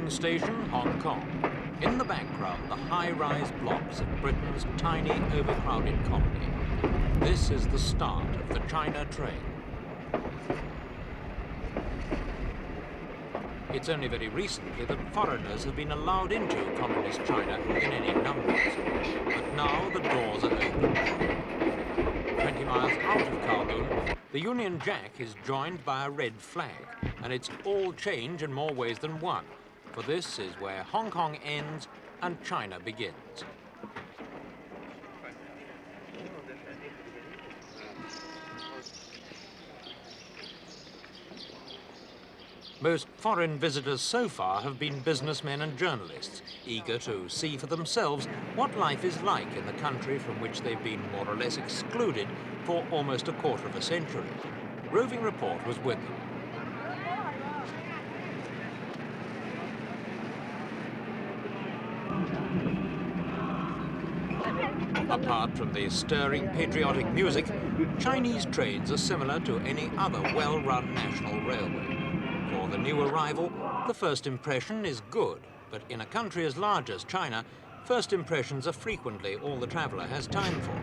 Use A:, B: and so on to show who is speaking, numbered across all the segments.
A: Commune Station, Hong Kong. In the background, the high-rise blocks of Britain's tiny, overcrowded colony. This is the start of the China train. It's only very recently that foreigners have been allowed into communist China in any numbers. But now the doors are open. 20 miles out of Kowloon, the Union Jack is joined by a red flag, and it's all change in more ways than one, for this is where Hong Kong ends and China begins. Most foreign visitors so far have been businessmen and journalists, eager to see for themselves what life is like in the country from which they've been more or less excluded for almost a quarter of a century. Roving Report was with them. Apart from the stirring patriotic music, Chinese trains are similar to any other well-run national railway. For the new arrival, the first impression is good, but in a country as large as China, first impressions are frequently all the traveller has time for.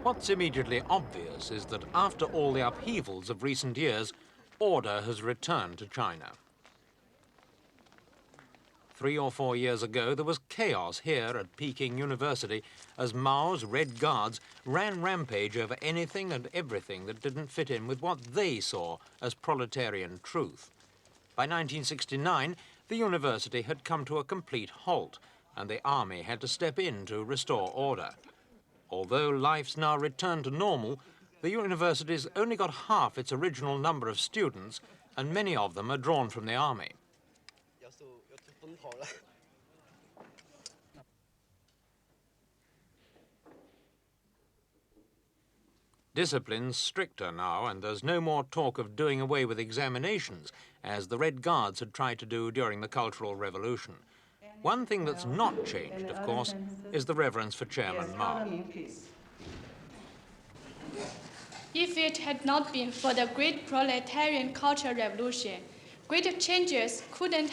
A: What's immediately obvious is that after all the upheavals of recent years, order has returned to China. 3 or 4 years ago, there was chaos here at Peking University as Mao's Red Guards ran rampage over anything and everything that didn't fit in with what they saw as proletarian truth. By 1969, the university had come to a complete halt, and the army had to step in to restore order. Although life's now returned to normal, the university's only got half its original number of students, and many of them are drawn from the army. Discipline's stricter now, and there's no more talk of doing away with examinations, as the Red Guards had tried to do during the Cultural Revolution. One thing that's not changed, of course, is the reverence for Chairman Mao.
B: If it had not been for the great proletarian cultural revolution, great changes couldn't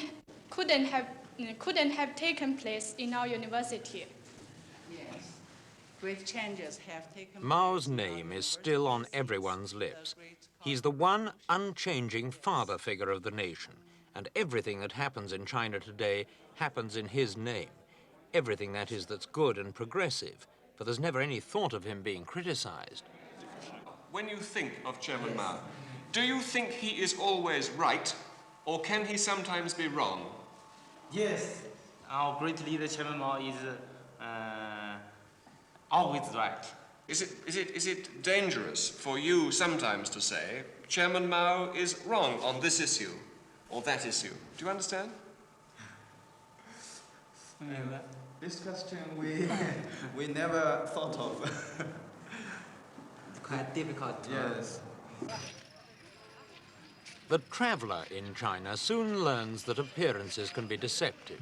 B: have taken place in our university.
C: Yes, great changes have taken place.
A: Mao's name is still on everyone's lips. He's the one unchanging father figure of the nation, and everything that happens in China today happens in his name. Everything, that is, that's good and progressive, for there's never any thought of him being criticized.
D: When you think of Chairman Mao, do you think he is always right, or can he sometimes be wrong?
E: Yes, our great leader Chairman Mao is always right.
D: Is it dangerous for you sometimes to say Chairman Mao is wrong on this issue or that issue? Do you understand?
F: This question we never thought of.
E: Quite difficult.
F: Yes.
A: The traveller in China soon learns that appearances can be deceptive.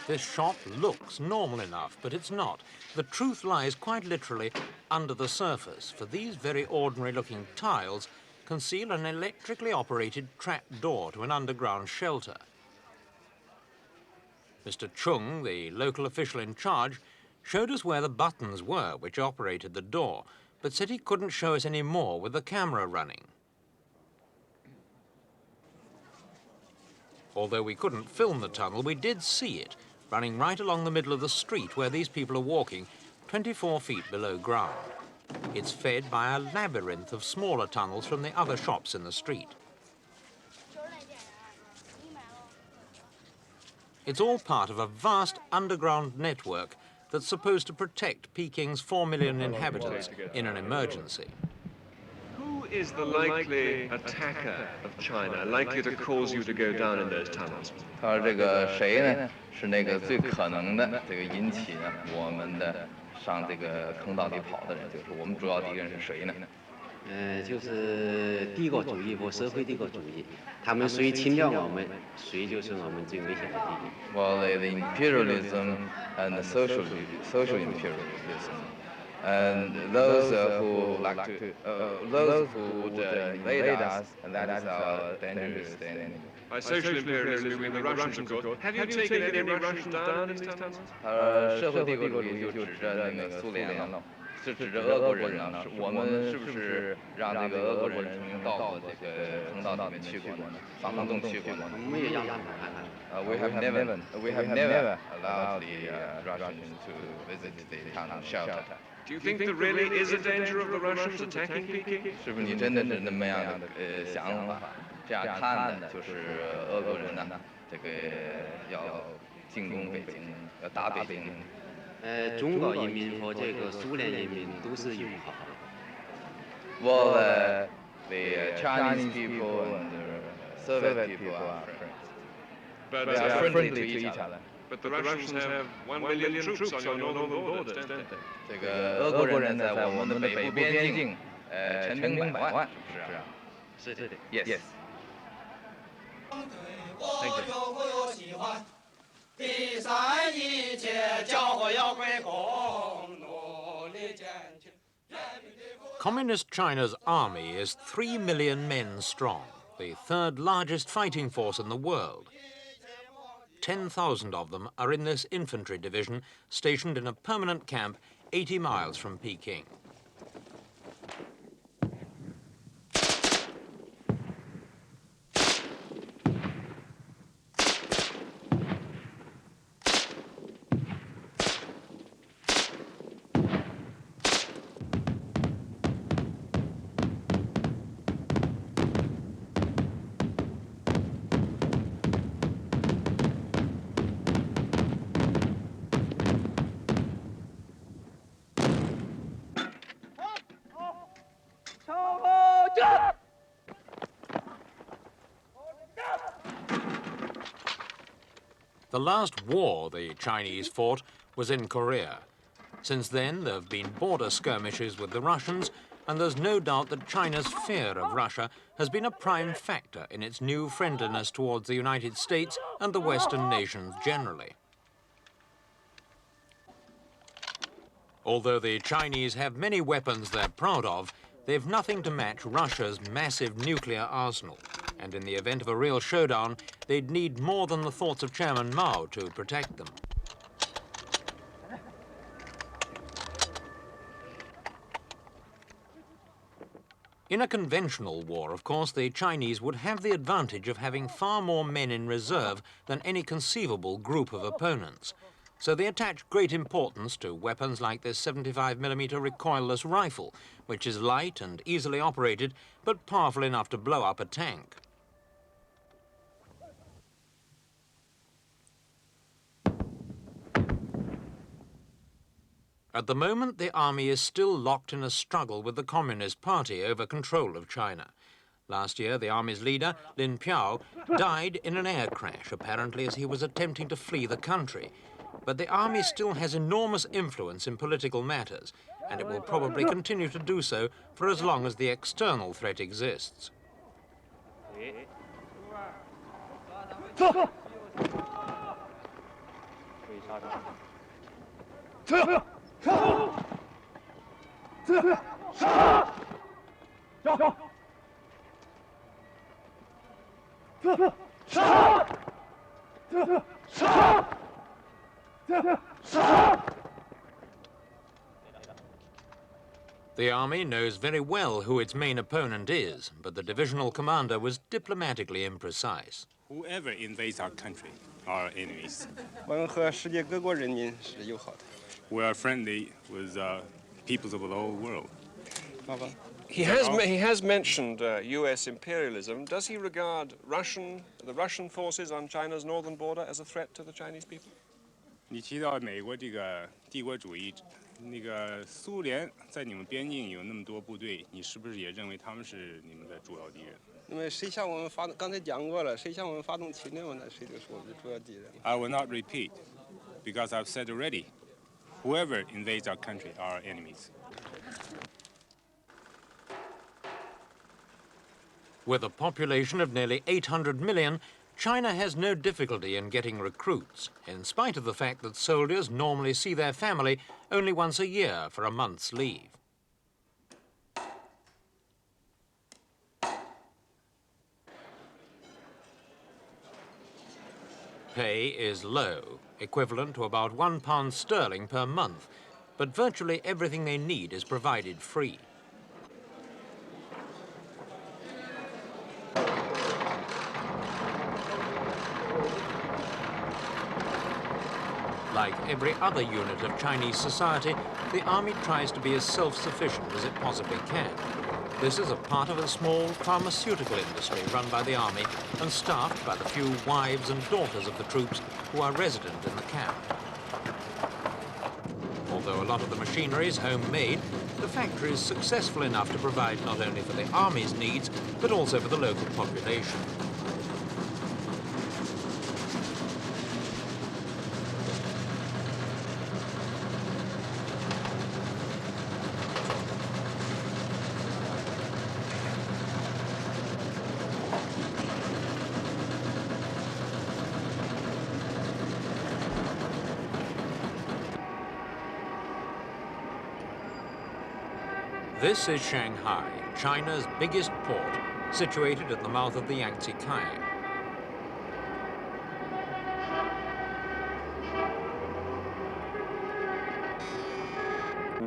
A: This shop looks normal enough, but it's not. The truth lies quite literally under the surface, for these very ordinary-looking tiles conceal an electrically operated trapdoor to an underground shelter. Mr. Chung, the local official in charge, showed us where the buttons were which operated the door, but said he couldn't show us any more with the camera running. Although we couldn't film the tunnel, we did see it, running right along the middle of the street where these people are walking, 24 feet below ground. It's fed by a labyrinth of smaller tunnels from the other shops in the street. It's all part of a vast underground network that's supposed to protect Peking's 4 million inhabitants in an emergency.
D: Who is the likely attacker of China, likely to cause you to go down in those tunnels?
G: 他这个谁呢？是那个最可能的这个引起呢我们的上这个坑道里跑的人，就是我们主要敌人是谁呢？
H: 就是帝国主义和社会帝国主义，他们谁侵略我们，谁就是我们最危险的敌人。
G: Well, the imperialism and the social imperialism, and those who like to, those who would invade us, and that is our dangerous enemy.
D: By social imperialism, you mean the Russians, of course. Have you taken any Russians down in these tunnels?
G: 社会帝国主义就指着那个苏联了。是指着俄国人呢？我们是不是让这个俄国人曾经到过这个坑道里面去过呢？防空洞去过呢？
H: 我们也让他们看看。
G: We have never allowed the Russians to visit the tunnel shelter.
D: Do you think there really is a danger of the Russians attacking Peking?
G: 是不是你真的是那么样的想法？这样看的，就是俄国人呢，这个要进攻北京，要打北京。
H: 中国人民和这个苏联人民都是友好的。
G: Well, the Chinese people and the Soviet people are friends. They are friendly to each other.
D: But the Russians have 1 million troops on your northern borders, don't they?
G: 这个俄国人在我们的北部边境，陈兵100万，是不是啊？
H: 是的。
G: Yes. Thank you.
A: Communist China's army is 3 million men strong, the third largest fighting force in the world. 10,000 of them are in this infantry division stationed in a permanent camp 80 miles from Peking. The last war the Chinese fought was in Korea. Since then, there have been border skirmishes with the Russians, and there's no doubt that China's fear of Russia has been a prime factor in its new friendliness towards the United States and the Western nations generally. Although the Chinese have many weapons they're proud of, they've nothing to match Russia's massive nuclear arsenal. And in the event of a real showdown, they'd need more than the thoughts of Chairman Mao to protect them. In a conventional war, of course, the Chinese would have the advantage of having far more men in reserve than any conceivable group of opponents. So they attach great importance to weapons like this 75mm recoilless rifle, which is light and easily operated, but powerful enough to blow up a tank. At the moment, the army is still locked in a struggle with the Communist Party over control of China. Last year, the army's leader, Lin Piao, died in an air crash, apparently as he was attempting to flee the country. But the army still has enormous influence in political matters, and it will probably continue to do so for as long as the external threat exists. The army knows very well who its main opponent is, but the divisional commander was diplomatically imprecise.
I: Whoever invades our country are enemies.
J: 我们和世界各国人民是友好的。
I: We are friendly with peoples of the whole world.
J: 好吧。
D: He has mentioned U.S. imperialism. Does he regard the Russian forces on China's northern border as a threat to the Chinese people?
I: 你提到美国这个帝国主义，那个苏联在你们边境有那么多部队，你是不是也认为他们是你们的主要敌人？
J: 因为谁向我们发动，刚才讲过了，谁向我们发动侵略，那谁就是我们的主要敌人。
I: I will not repeat, because I've said already, whoever invades our country are our enemies.
A: With a population of nearly 800 million, China has no difficulty in getting recruits, in spite of the fact that soldiers normally see their family only once a year for a month's leave. Pay is low, equivalent to about £1 sterling per month, but virtually everything they need is provided free. Like every other unit of Chinese society, the army tries to be as self-sufficient as it possibly can. This is a part of a small pharmaceutical industry run by the army and staffed by the few wives and daughters of the troops who are resident in the camp. Although a lot of the machinery is homemade, the factory is successful enough to provide not only for the army's needs, but also for the local population. This is Shanghai, China's biggest port, situated at the mouth of the Yangtze Kiang.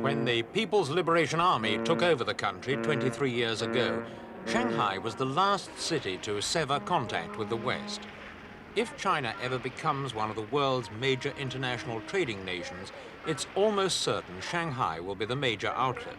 A: When the People's Liberation Army took over the country 23 years ago, Shanghai was the last city to sever contact with the West. If China ever becomes one of the world's major international trading nations, it's almost certain Shanghai will be the major outlet.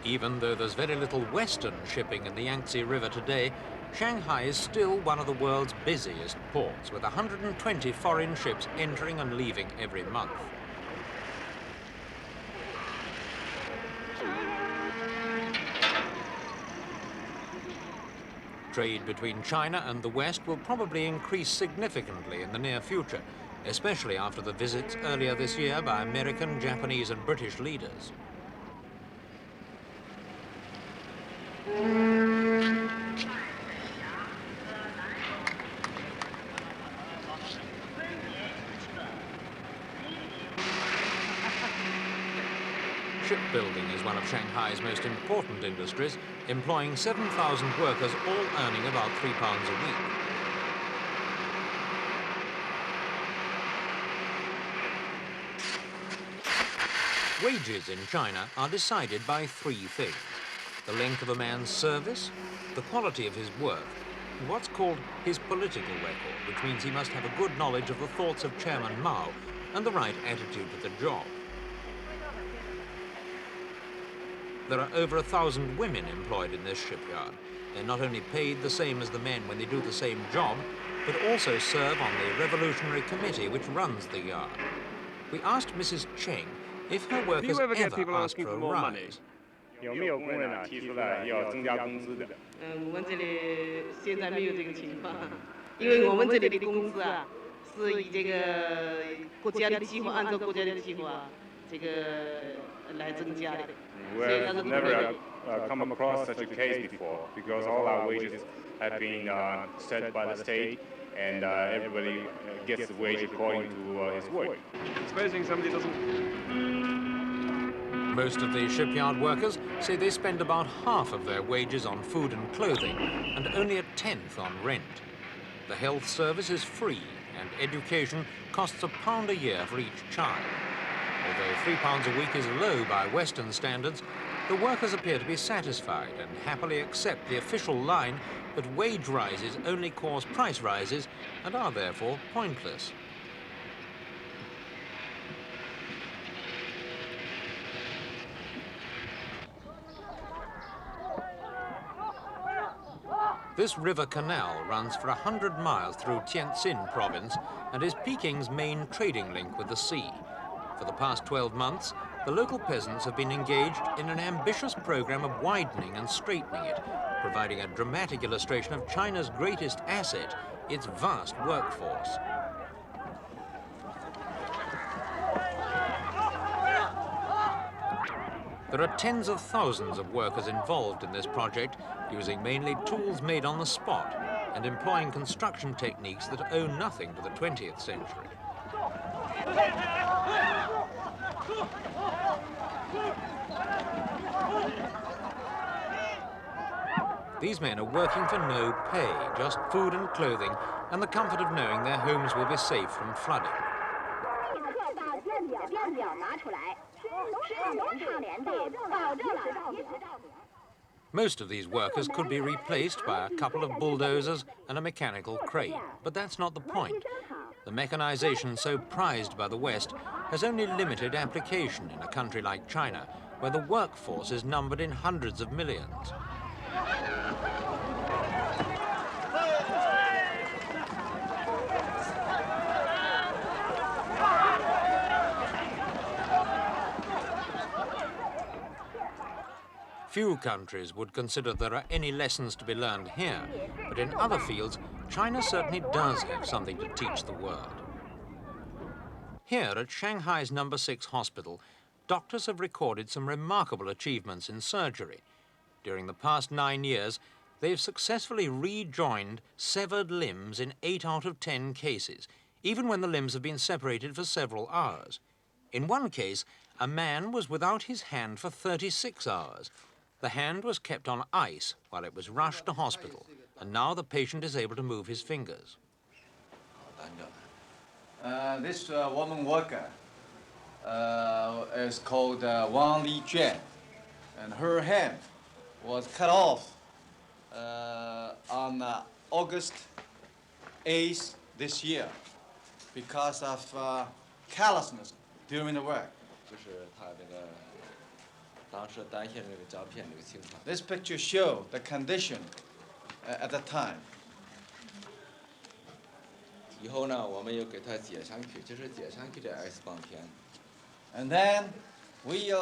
A: Even though there's very little Western shipping in the Yangtze River today, Shanghai is still one of the world's busiest ports, with 120 foreign ships entering and leaving every month. Trade between China and the West will probably increase significantly in the near future, especially after the visits earlier this year by American, Japanese and British leaders. Shipbuilding is one of Shanghai's most important industries, employing 7,000 workers, all earning about £3 a week. Wages in China are decided by three things: the length of a man's service, the quality of his work, and what's called his political record, which means he must have a good knowledge of the thoughts of Chairman Mao and the right attitude to the job. There are over 1,000 women employed in this shipyard. They're not only paid the same as the men when they do the same job, but also serve on the Revolutionary Committee which runs the yard. We asked Mrs. Cheng if her workers ever asked for a rise.
I: 有没有工人啊提出来要增加工资的？
K: 我们这里现在没有这个情况，因为我们这里的工资啊是以这个国家的计划，按照国家的计划这个来增加的。
I: We have never come across such a case before, because all our wages have been set by the state, and everybody gets the wage according to his work.
D: Supposing somebody doesn't...
A: Most of the shipyard workers say they spend about half of their wages on food and clothing, and only a tenth on rent. The health service is free, and education costs £1 a year for each child. Although £3 a week is low by Western standards, the workers appear to be satisfied and happily accept the official line that wage rises only cause price rises and are therefore pointless. This river canal runs for 100 miles through Tientsin province and is Peking's main trading link with the sea. For the past 12 months, the local peasants have been engaged in an ambitious program of widening and straightening it, providing a dramatic illustration of China's greatest asset, its vast workforce. There are tens of thousands of workers involved in this project, using mainly tools made on the spot and employing construction techniques that owe nothing to the 20th century. These men are working for no pay, just food and clothing and the comfort of knowing their homes will be safe from flooding. Most of these workers could be replaced by a couple of bulldozers and a mechanical crane, but that's not the point. The mechanization so prized by the West has only limited application in a country like China, where the workforce is numbered in hundreds of millions. Few countries would consider there are any lessons to be learned here, but in other fields, China certainly does have something to teach the world. Here at Shanghai's No. 6 hospital, doctors have recorded some remarkable achievements in surgery. During the past 9 years, they've successfully rejoined severed limbs in 8 out of 10 cases, even when the limbs have been separated for several hours. In one case, a man was without his hand for 36 hours. The hand was kept on ice while it was rushed to hospital, and now the patient is able to move his fingers.
F: This woman worker is called Wang Lijuan, and her hand was cut off on August 8th this year because of callousness during the work. This picture shows the condition at the time. And then we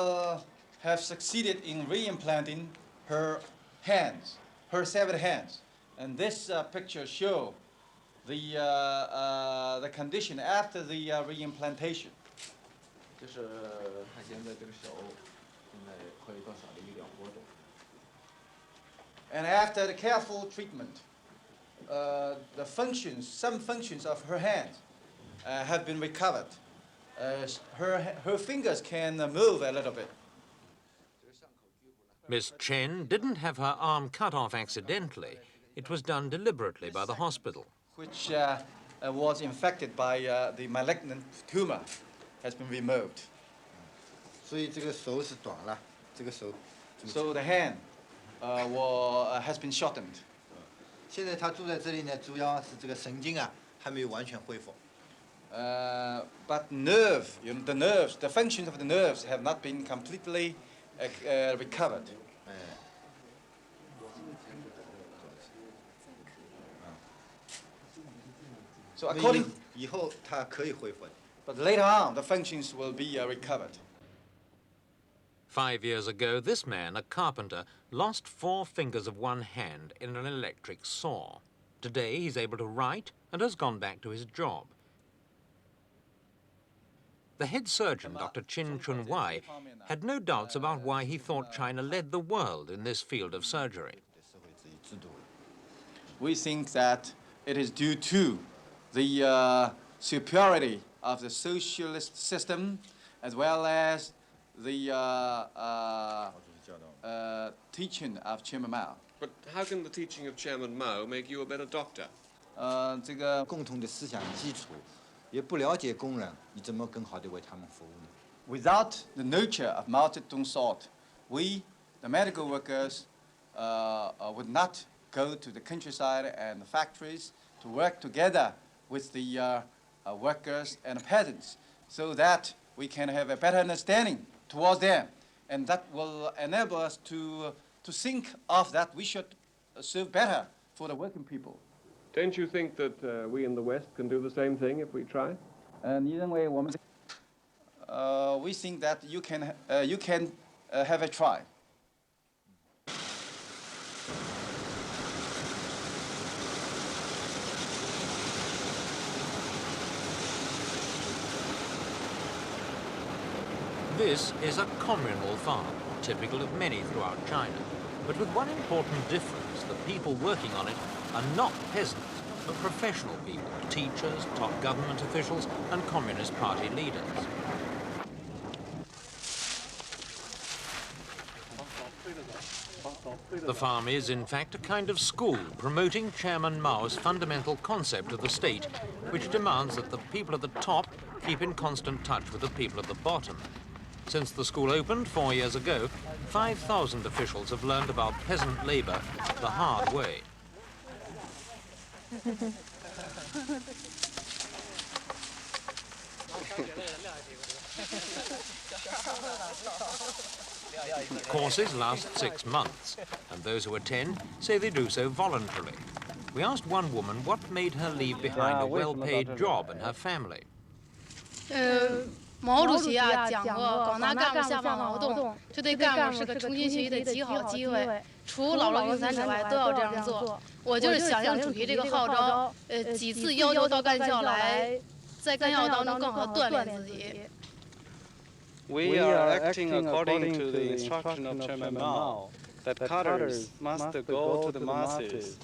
F: have succeeded in reimplanting her hands, her severed hands. And this picture shows the condition after the reimplantation. And after the careful treatment, some functions of her hands have been recovered. Her fingers can move a little bit.
A: Miss Chen didn't have her arm cut off accidentally. It was done deliberately by the hospital.
F: Which was infected by the malignant tumor has been removed. So the hand has been shortened. But the functions of the nerves have not been completely recovered. So according, but later on the functions will be recovered.
A: 5 years ago, this man, a carpenter, lost 4 fingers of one hand in an electric saw. Today, he's able to write and has gone back to his job. The head surgeon, Dr. Chin Chun-wai, had no doubts about why he thought China led the world in this field of surgery.
F: We think that it is due to the superiority of the socialist system as well as the teaching of Chairman Mao.
D: But how can the teaching of Chairman Mao make you a better doctor?
F: Without the nurture of Mao Zedong's thought, we the medical workers would not go to the countryside and the factories to work together with the workers and peasants, so that we can have a better understanding towards them, and that will enable us to think of that we should serve better for the working people.
D: Don't you think that we in the West can do the same thing if we try?
F: We think that you can have a try.
A: This is a communal farm, typical of many throughout China, but with one important difference: the people working on it are not peasants, but professional people, teachers, top government officials, and Communist Party leaders. The farm is, in fact, a kind of school, promoting Chairman Mao's fundamental concept of the state, which demands that the people at the top keep in constant touch with the people at the bottom. Since the school opened 4 years ago, 5,000 officials have learned about peasant labour the hard way. Courses last 6 months, and those who attend say they do so voluntarily. We asked one woman what made her leave behind a well-paid job and her family.
L: 毛主席啊讲过，广大干部下放劳动，这对干部是个重新学习的极好机会。除劳动用餐之外，都要这样做。我就是响应主席这个号召，几次要求到干校来，在干校当中更好锻炼自己。
M: We are acting according to the instruction of Chairman Mao that cadres must go to the masses.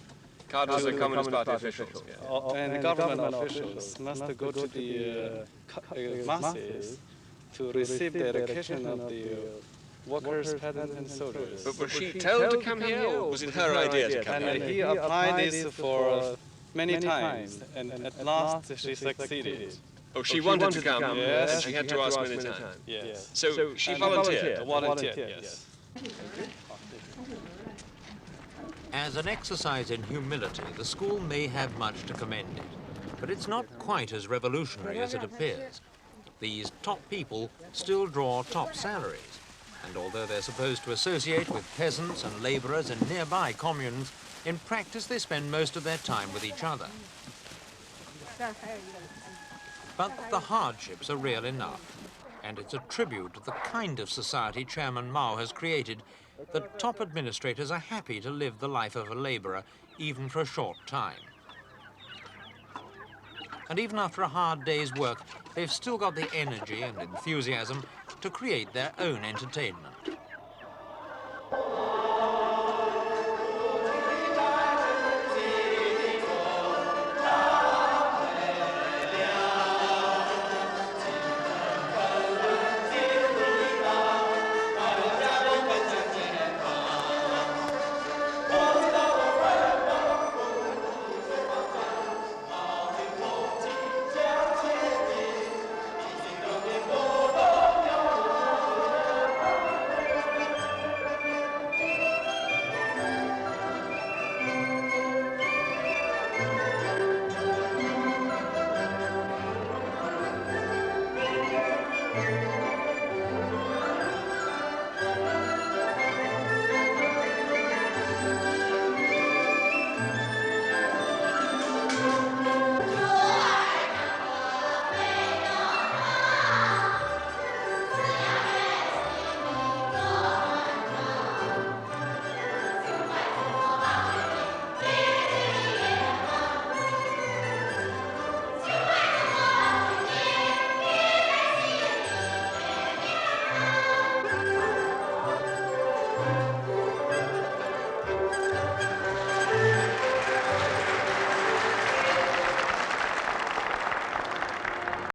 D: Cadres are Communist Party officials. Yeah.
M: And the government officials must go to the masses to receive the education of the workers, peasants, and soldiers.
D: But was she told to come here, or was it her idea to come here?
M: And he applied this for many times, and at last she succeeded.
D: Oh, she wanted to come,
M: yes,
D: and she had to ask many times.
M: Yes.
D: So she volunteered?
M: Volunteered, yes.
A: As an exercise in humility, the school may have much to commend it, but it's not quite as revolutionary as it appears. These top people still draw top salaries, and although they're supposed to associate with peasants and labourers in nearby communes, in practice they spend most of their time with each other. But the hardships are real enough, and it's a tribute to the kind of society Chairman Mao has created that top administrators are happy to live the life of a labourer, even for a short time. And even after a hard day's work, they've still got the energy and enthusiasm to create their own entertainment.